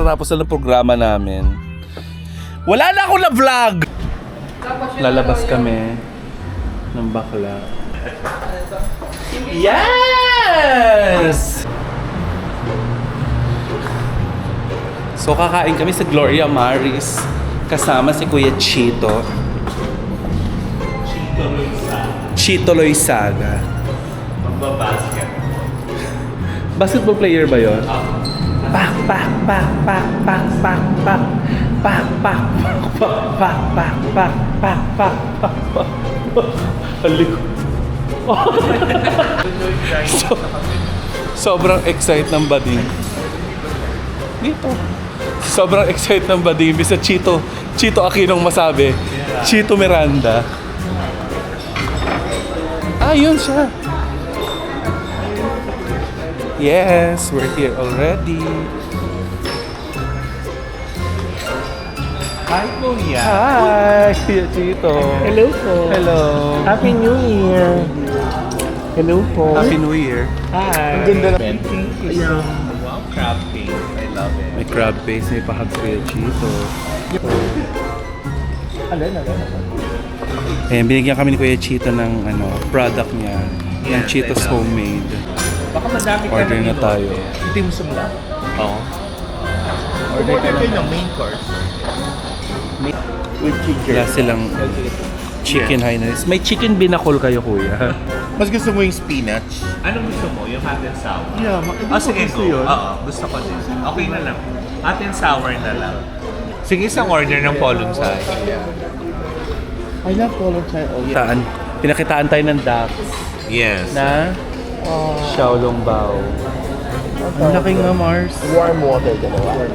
katatapos na ng programa namin. Wala na akong na-vlog! Lalabas kami ng bakla. Yes! So kakain kami sa Gloria Maris kasama si Kuya Chito. Chito Loizaga. Magbabasket. Basketball player ba yun? Pak, pak, pak, pak, pak, pak, pak. Pak, pak, pak, pak, pak, pak, pak, pak, pak, pak, pak. Halik. Sobrang excited ng bading. Dito. Sobrang excited ng bading. Bisa Chito Aquinong masabi. Chito Miranda. Ah, yun siya. Yes, we're here already. Hi, Kuya. Hi, Kuya Chito. Hello po. Hello. Happy New Year. Hello po. Happy New Year. Hi. Ang ganda na. Thank you so much. Wow, crab cake. I love it. May crab paste, may pahag Kuya Chito. Alin. Ayan, binigyan kami ni Kuya Chito ng product niya. Yung Yes, Chito's I love Homemade. Baka madami ka Order na tayo. Hindi mo sumla. Oo. Order kayo ng main course. With chicken. Wala silang chicken highness. May chicken binakol kayo, Kuya. Mas gusto mo yung spinach? Anong gusto mo? Yung hot and sour? Yeah, Sige, gusto go. yun. Oo, gusto ko din. Okay na lang. Hot and sour na lang. Sige, isang order ng polonsai. I love color chai also. Pinakitaan tayo ng duck Yes. na Xiaolong Bao. Ang laki nga, Mars. Warm water, dalawa.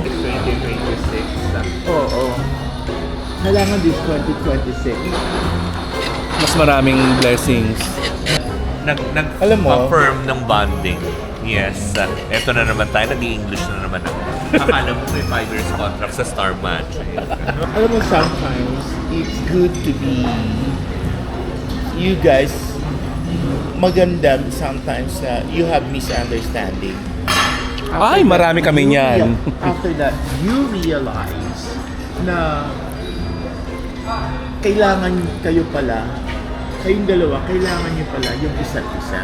2026. Oo. Kailangan this 2026. Mas maraming blessings. Alam mo? Nag-confirm ng bonding. Yes. Eto na naman tayo. Nag-i-English na naman ako. Akala mo may 5 years contract sa Star Match. Alam mo, sometimes it's good to be you guys maganda sometimes na you have misunderstanding. Ay, marami kami niyan. After that, you realize na kailangan kayo pala, kayong dalawa, kailangan nyo pala yung isa't isa.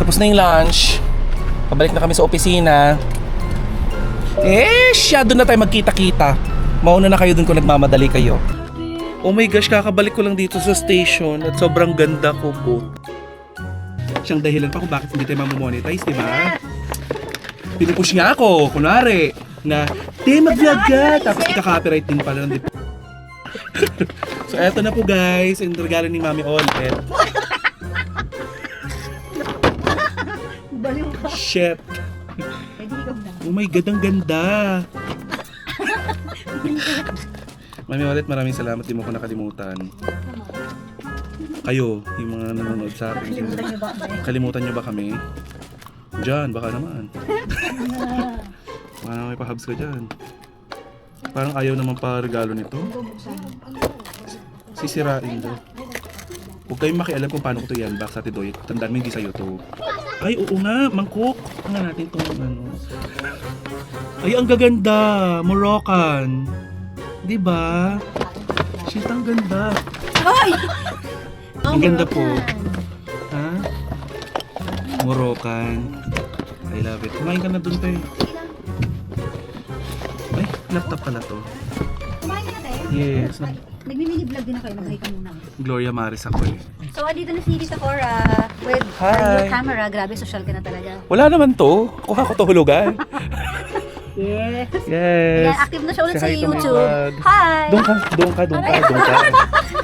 Tapos na yung lunch. Pabalik na kami sa opisina. Doon na tayo magkita-kita. Mauna na kayo dun kung nagmamadali kayo. Oh my gosh, kakabalik ko lang dito sa station at sobrang ganda ko po. Siyang dahilan pa kung bakit hindi tayo mamomonetize, di ba? Pinupush nga ako, kunwari, na, mag-vlog ka! Tapos ika-copyright din pala. So eto na po guys, yung regalo ni Mami Olet. Shit. Oh my God, ang ganda. Mami Olet, maraming salamat. Di mo ko nakalimutan. Kayo, yung mga nanonood sa akin. Kalimutan nyo ba kami? Diyan, baka naman. Baka naman may pahabs ka dyan. Parang ayaw naman pa regalo nito. Sisirain daw. Huwag kayong makialam kung paano ko ito yan. Back sa Tidoy. Tandaan mo hindi sa YouTube. Ay, oo nga. Mangkok. Tingnan natin itong ano. Ay, ang gaganda. Moroccan. Diba? Shit, ang ganda. Ay! Ang ganda po. Ha? Moroccan. I love it. Kumain ka na dun, te. Ay, laptop pala to. Kumain ka tayo? Yes. Nagmi-mini vlog din ako, mag-hi ka muna. Gloria Maris ako eh. So, andito na si Lisa Cora with Hi. your camera. Grabe, social ka na talaga. Wala naman to. Kuha ko to hulugan. Yes. Yes. Yan, active na siya ulit Say sa hi to my YouTube. vlog. Hi! Doon ka.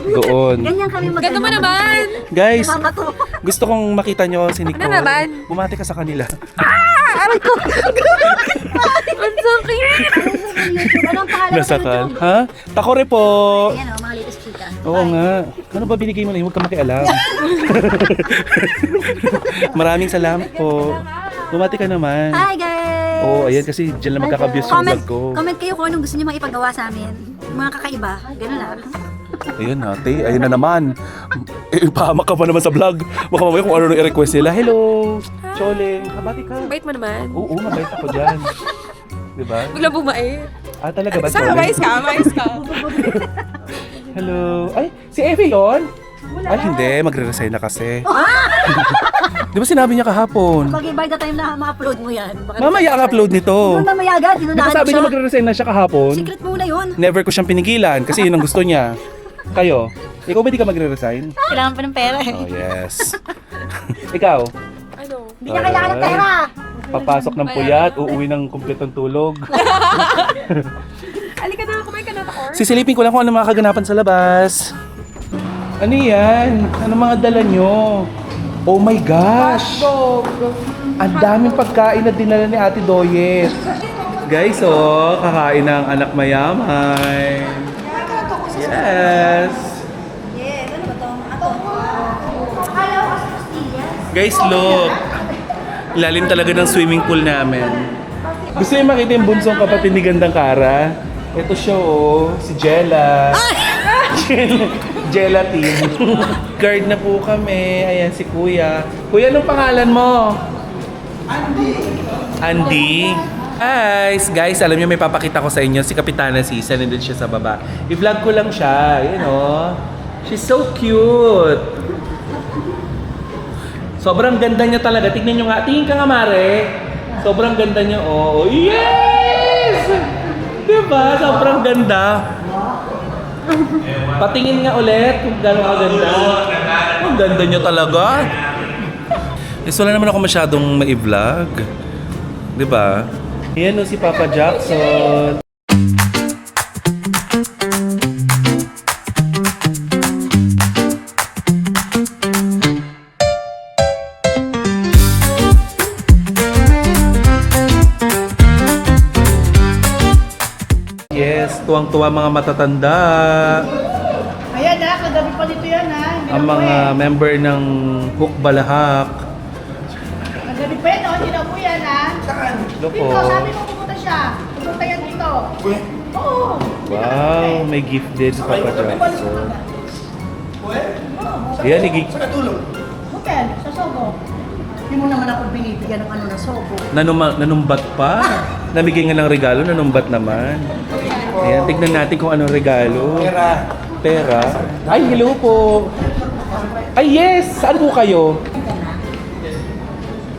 Doon. Ganyan kami mag- Ganda mo naman! Guys, Nakakatuwa. gusto kong makita nyo si Nicole. Ano naman? Bumati ka sa kanila. Aray ko! Ang sakit! Anong pangalan mo sa Nasakal. YouTube? Ha? Takore po. Ayan o, mga latest chika. Oo nga. Ano ba binigay mo na yun? Huwag ka makialam. Maraming salamat po. Bumati ka naman. Hi guys! Oo, ayan kasi dyan lang magkaka-views yung Comment, vlog ko. comment kayo kung anong gusto niyo maipagawa sa amin. Mga kakaiba, gano'n lang. Ayun ate, ayun na naman. Ipahamak ka pa naman sa vlog. Baka mamaya kung ano nung i-request nila. Hello! Choleng, kabati ka. Bait mo naman. Oo, mabait ako dyan. Diba? Biglang bumait. Ah, talaga ba? Saan Choleng? mais ka. Hello. Ay, si Effie yun? Ay, hindi. Magre-resign na kasi. Di ba sinabi niya kahapon? Pag by the time na ma-upload mo yan. baka- Mamaya ang upload nito. Ano mamaya agad? Di ba Inunahan sabi niya siya. magre-resign na siya kahapon? Secret muna yun. Never ko siyang pinigilan kasi yun ang gusto niya. Kayo? Ikaw ba di ka magre-resign? Kailangan pa ng pera eh. Oh, yes. Ikaw? Ano? Hindi niya kailangan ng pera. Papasok ng puyat, uuwi ng kumpletong tulog. Halika na, kumain ka na, Takor. Sisilipin ko lang kung ano mga kaganapan sa labas. Ano yan? Ano mga dala nyo? Oh my gosh! Ang daming pagkain na dinala ni Ate Doyet. Guys, oh, kakain ng anak mayaman. Yes! Yes, ano ba to? Ato. Akala ko kasi pastillas. Guys, look! Lalim talaga ng swimming pool namin. Gusto niyo makita yung bunsong kapatid ni Gandang Kara? Ito siya, oh, si Jella. Gelatin. Guard na po kami. Ayan si Kuya. Kuya, anong pangalan mo? Andy. Guys, alam niyo may papakita ko sa inyo si Kapitana Sisa, nandun siya sa baba. I-vlog ko lang siya, you know. She's so cute. Sobrang ganda niya talaga. Tingnan niyo nga. Tingin ka nga, Mare. Sobrang ganda niya. Oh, yes! Diba? Sobrang ganda. Patingin nga ulit kung gano'n kaganda. Ang ganda niya talaga. Wala naman ako masyadong ma-vlog. Diba? Ayan o si Papa Jackson. Yes, tuwang-tuwa mga matatanda. Ayan na, kagabi pa dito yan ha. Hindi Ang na mga member ng Hook Balahak. Kagabi pa yan, hindi na po yan ha. Loko. Dito, sabi mo pumunta siya. Pumunta yan dito. Oo. Wow, may gift din si Papa Jackson. Ayan, Hotel, sa Sogo. Hindi mo naman ako binibigyan ng ano na Sogo. Nanumbat pa. Namigay nga ng regalo, nanumbat naman. Ayan, tignan natin kung anong regalo. Pera. Ay, hello po. Ay, yes! Saan po kayo?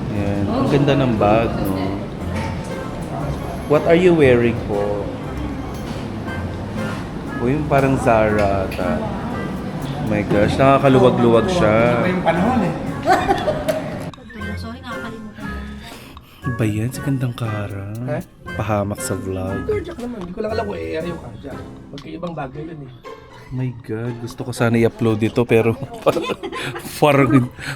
Ayan, ang ganda ng bag, no? What are you wearing po? O yung parang Zara ata. Oh my gosh, nakakaluwag-luwag siya. Sorry, nakakalimutan. Ba yan? Si Gandang Kara. Pahamak sa vlog. Carjack naman. Hindi ko lang alam kung i-air yung carjack. Magkaibang bagay yun eh. My God, gusto ko sana i-upload ito pero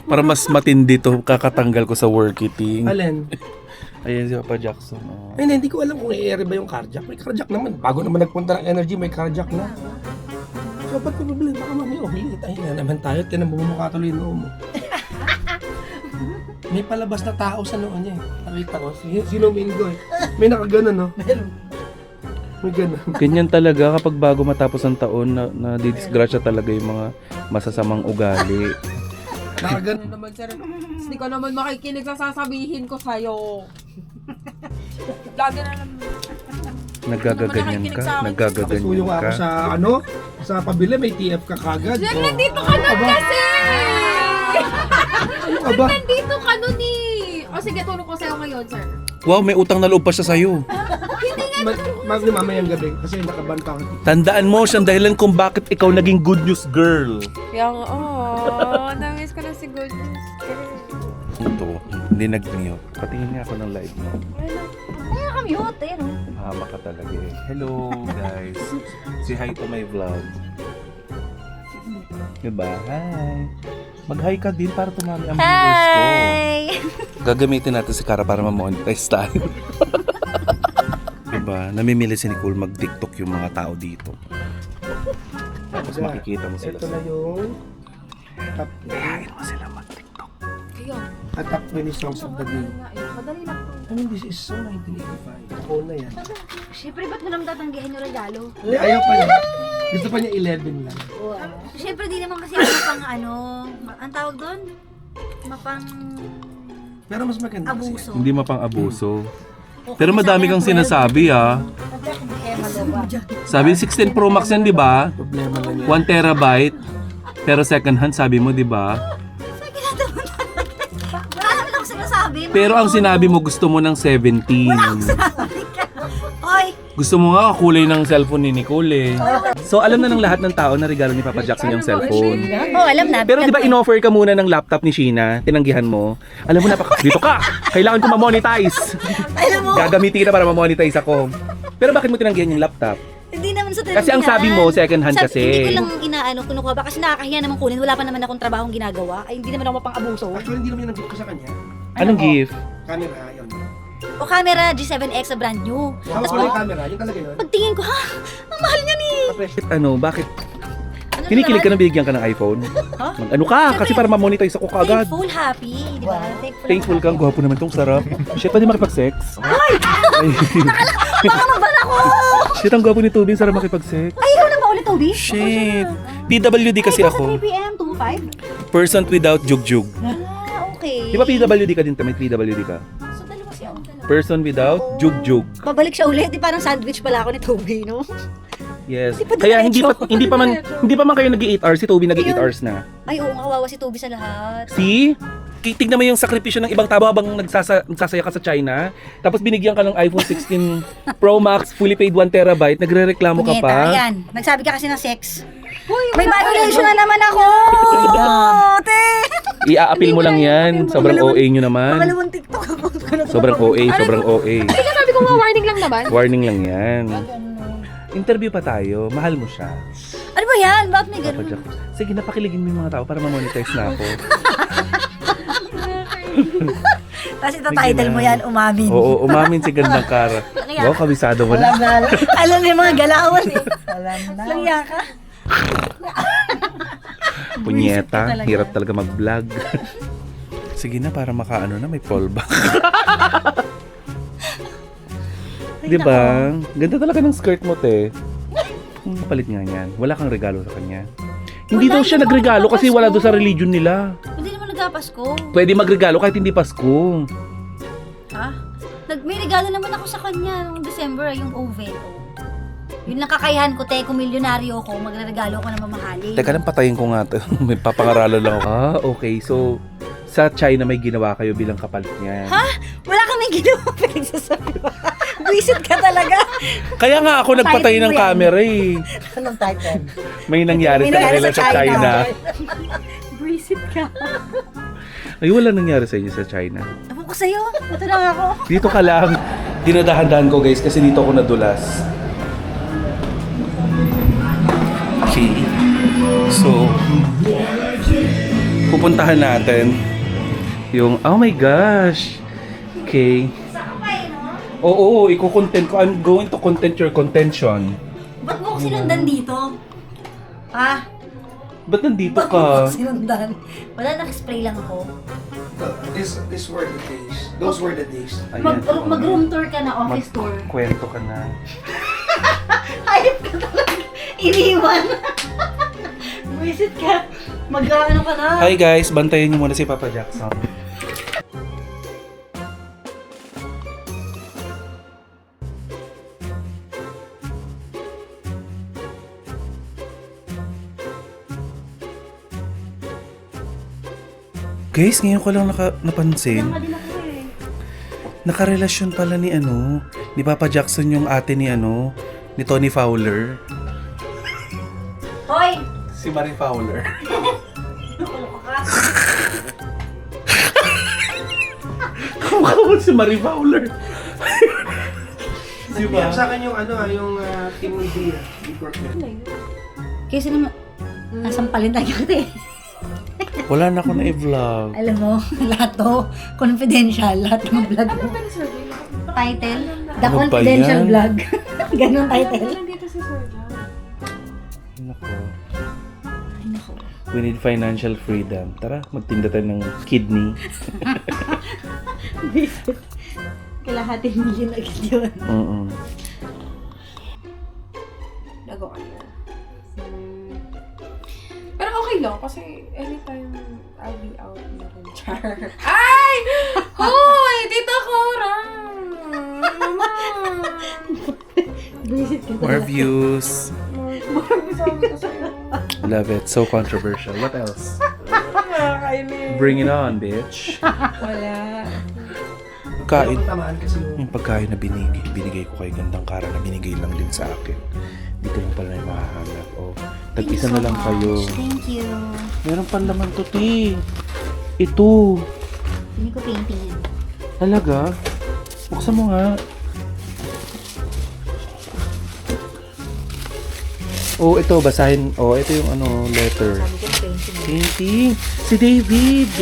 para mas matindi to kakatanggal ko sa workiting. Alin? Ayan si Papa Jackson. Oh. Ay, hindi ko alam kung i-air ba yung carjack. May carjack naman. Bago naman nagpunta ng energy, may carjack na. So, ba't problema? Baka mami, ulit. Ay na naman tayo. Tinan mo mukha tuloy yung noo mo. May palabas na tao sa noo niya eh. Nakita ko. Sino Mingo eh. May nakaganon no? May ganon. Ganyan talaga kapag bago matapos ang taon na didisgrasya talaga yung mga masasamang ugali. Nakaganon. Naman, sir. Hindi ka naman makikinig sa sasabihin ko sa'yo. Lagi na lang. Nagagaganyan ka, nagagaganyan Suyong ako ka. sa ano? Sa pabila may TF ka kagad. Sir, Oh. nandito ka nun kasi! Ano ka ba? Nandito ka nun eh! O sige, tulong ko sa'yo ngayon, sir. Wow, may utang na loob pa siya sa'yo. Mamayang gabi kasi nakabanta ako. Tandaan mo siyang dahilan kung bakit ikaw naging good news girl. Kaya nga, oh, namiss ko na si Good News. Ito, hindi nag-mute. Patingin niya ako ng live mo. Kaya ka-mute, eh. no? Hama ka talaga eh. Hello guys. Say hi to my vlog. Diba? Hi. Mag-hi ka din para tumami ang viewers ko. Hi! Gagamitin natin si Cara para ma-monetize tayo. Diba? Namimili si Nicole mag-TikTok yung mga tao dito. Tapos makikita mo sila. Ito na yung top Kain mo sila mag-TikTok. Kaya, top 20 songs of the day. madali lang po. I mean, this is so 1985. Ako na yan. Siyempre, ba't mo naman tatanggihan yung regalo? Hindi, ayaw pa niya. Gusto pa niya 11 lang. Siyempre, di naman kasi ako mapang ang tawag doon? Mapang Pero mas maganda kasi abuso. Hindi mapang-abuso. Okay, Pero madami kang sinasabi ah. Sabi 16 Pro Max yan, di ba? problema na niya. 1 terabyte. Pero second hand, sabi mo, di ba? Wala naman ako sinasabi. Pero ang sinabi mo, gusto mo ng 17. Oy, Gusto mo nga kulay ng cellphone ni Nicole eh. So alam na ng lahat ng tao na regalo ni Papa Jackson yung cellphone. oh, alam na. Pero di ba in-offer ka muna ng laptop ni Sheena? Tinanggihan mo. Alam mo na, dito ka! Kailangan ko ma-monetize. Alam mo, Gagamitin kita para ma-monetize ako. Pero bakit mo tinanggihan yung laptop? hindi naman sa Kasi ang sabi mo, second hand kasi. Hindi ko lang kinukuha ba kasi nakakahiya naman kunin. Wala pa naman akong trabahong ginagawa. Ay, hindi naman ako mapang-abuso. Actually, hindi naman yung nag-gift ko sa kanya. Anong gift? Camera, yun. O camera, G7X na brand new. Tapos ko yung camera, yung talaga yun. Pagtingin ko, ha? Ang mahal niya ni. Ano, bakit? Ano Kinikilig ka naman? na bigyan ka ng iPhone? Ano ka? Kasi para ma-monetize ako kaagad. Thankful, happy, di ba? Thankful kang gwapo naman tong sarap. Shit, pwede makipag-sex? Ay! Baka magbala ko! Shit, ang gwapo ni Toby, sarap makipag-sex. Ay, ikaw na ba ulit, Toby? Shit. PWD kasi Ay, ako. 3 p.m. to 5? Person without jugjug. Ah, okay. Di ba PWD ka din? May PWD ka. So, dalawa siya. Person without jugjug. Babalik siya ulit. Di parang sandwich pala ako ni Toby, no? Yes. Di pa Kaya diretso. hindi pa man kayo nag-8 hours, si Toby nag-8 hours na. Ay, oo, kawawa si Toby sa lahat. See? Tignan mo yung sakripisyo ng ibang tao habang nagsasaya ka sa China. Tapos binigyan ka ng iPhone 16 Pro Max, fully paid 1 terabyte, nagre-reklamo ka Punyeta, pa. ayan. Nagsabi ka kasi ng sex. May violation na naman ako! Te! I-a-appeal mo lang yan. Sobrang OA nyo naman. Pangalawang TikTok ako. Sobrang OA, sobrang OA. Hindi sabi ko nga warning lang naman. Warning lang yan. Interview pa tayo. Mahal mo siya. Ano ba yan? Bakit may Papa ganun? Jack. Sige, napakiligin mo yung mga tao para ma-monetize na ako. Kasi ito title mo yan, umamin. Oo, umamin si Gandang Cara. Wow, kabisado mo na. Alam mo yung mga galawan eh. Alam na. Langya ka. Punyeta, hirap talaga mag-vlog. Sige na, para makaano na, may fallback. Di ba? Ganda talaga ng skirt mo, te. Palit nga yan. Wala kang regalo sa kanya. Hindi daw siya nagregalo kasi wala doon sa religion nila. Hindi naman nagpapasko. Pwede magregalo kahit hindi Pasko. Ha? May regalo naman ako sa kanya noong December, yung oven. Yun lang kakayahan ko, te. Kung milyonaryo ako, magre-regalo ko na mamahalin. Teka lang, patayin ko nga. May papangaralan lang ako. Ah, okay. So, sa China may ginawa kayo bilang kapalit niya. Ha? Wala kaming ginawa pinagsasabi mo. Visit ka talaga. Kaya nga ako nagpatay ng Title mo yan. camera eh. Anong title? May nangyari May sa nangyari kanila sa sa China. Visit ka. Ay, wala nangyari sa inyo sa China. Ewan ko sa'yo. Ito lang ako. Dito ka lang. Dinadahan-dahan ko guys kasi dito ako nadulas. Okay. So, pupuntahan natin yung, oh my gosh. Okay. Oo, iko-content ko. I'm going to content your contention. Ba't mo ko sinundan dito? Ha? Ba't nandito Ba't mo ko ka? sinundan? Wala, nag-spray lang ako. This were the days. Those were the days. Mag-room tour ka na, office tour. Kwento ka na. Hayop ka talaga. Iniwan. Visit ka. Mag-ano ka na. Hi guys, bantayan niyo muna si Papa Jackson. Guys, ngayon ko lang napansin. Nakarelasyon pala ni ni Papa Jackson yung ate ni ni Tony Fowler. Hoy! Si Marie Fowler. Nakuloko ka. Kumakawa si Marie Fowler. Diba? Sa akin yung yung Team Media. Kasi naman, nasampalin tayo kasi. Wala na ako na i-vlog. Alam mo, lahat to, confidential, lahat ng vlog mo. Pero Sir Jay, Title, The Ano ba Confidential yan? Vlog. Ganun title. nandito si Sir Jay. Nako. Ay, naku. We need financial freedom. Tara, magtinda tayo ng kidney. Kalahati million agad yun. Lago kayo. Pero okay lang kasi anytime I'll be out na rin. Char. Ay! Hoy! Tita Cora! Mama! Visit ka More views. Sabi ko sa'yo. Love it. So controversial. What else? Nakakainis. Bring it on, bitch. Wala. Kain. Tamaan kasi yung Yung pagkain na binigay ko kay Gandang Kara na binigay lang din sa akin. Dito lang pala yung mahahanap. Oh, tag-isa na lang kayo. Thank you. Meron pa naman to, ti. Ito. Hindi ko painting yan. Talaga? Buksan mo nga. Oh, ito, basahin. Oh, ito yung ano, letter. Sabi ko painting. Painting. Si David.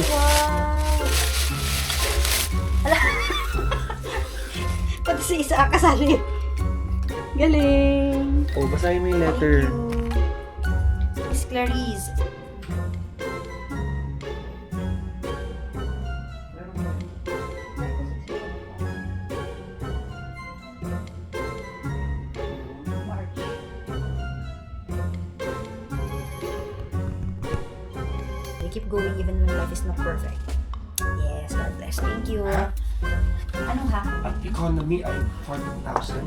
Pati si isa kasali. Galing. Oh, basahin mo yung letter. Miss Clarice. We keep going even when life is not perfect. Yes, God bless. Thank you. Anong ha? Ang economy ay 40,000.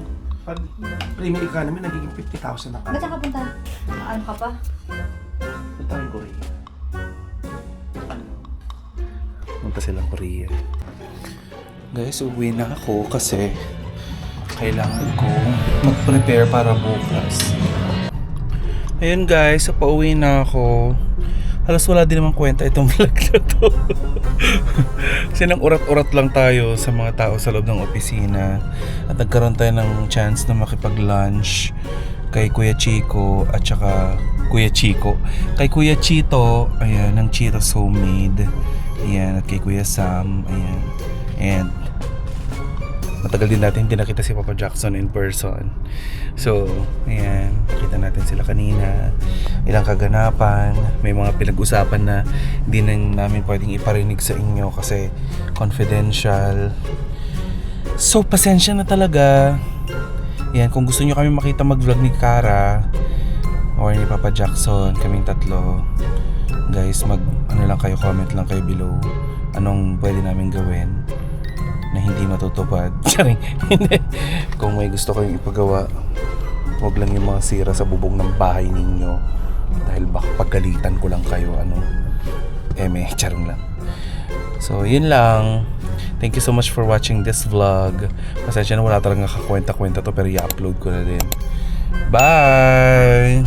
Pag premium economy, nagiging 50,000 na Ba't saan ka punta? Ano ka pa? Punta kang Korea. Punta silang Korea. Guys, uwi na ako kasi kailangan ko mag-prepare para bukas. Ayun guys, so pauwi na ako. Halos wala din naman kwenta itong vlog na to. Kasi nang urat-urat lang tayo sa mga tao sa loob ng opisina. At nagkaroon tayo ng chance na makipag-lunch kay Kuya Chico at saka Kuya Chico. Kay Kuya Chito, ayan, ng Chito's Homemade. Ayan, at kay Kuya Sam, ayan. And matagal din natin hindi nakita si Papa Jackson in person. So, ayan, nakita natin sila kanina. Ilang kaganapan, may mga pinag-usapan na hindi na namin pwedeng iparinig sa inyo kasi confidential. So, pasensya na talaga. Ayan, kung gusto nyo kami makita mag-vlog ni Kara or ni Papa Jackson, kaming tatlo, guys, comment lang kayo below anong pwede namin gawin na hindi matutupad. Charing, hindi. Kung may gusto kayong ipagawa, huwag lang yung mga sira sa bubong ng bahay ninyo dahil baka pagalitan ko lang kayo, charing lang. So, yun lang. Thank you so much for watching this vlog. Pasensya na wala talagang kakwenta-kwenta to pero i-upload ko na din. Bye!